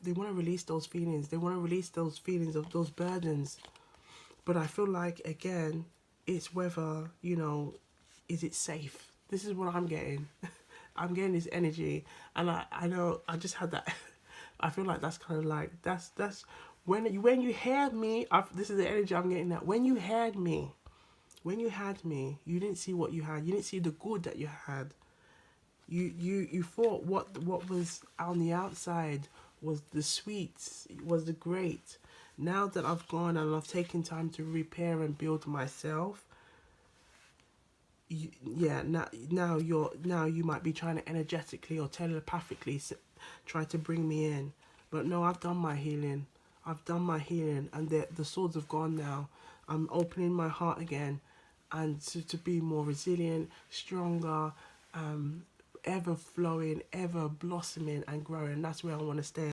they want to release those feelings. They want to release those feelings of those burdens. But I feel like, again, it's whether, you know, is it safe? This is what I'm getting. I'm getting this energy, and I know I just had that. I feel like that's kind of like that's when you had me. This is the energy I'm getting. That when you had me, you didn't see what you had. You didn't see the good that you had. You thought what was on the outside was the sweets, was the great. Now that I've gone and I've taken time to repair and build myself, yeah, now you might be trying to energetically or telepathically try to bring me in, but no, I've done my healing. I've done my healing, and the swords have gone now. I'm opening my heart again, and to be more resilient, stronger, ever flowing, ever blossoming and growing. That's where I want to stay.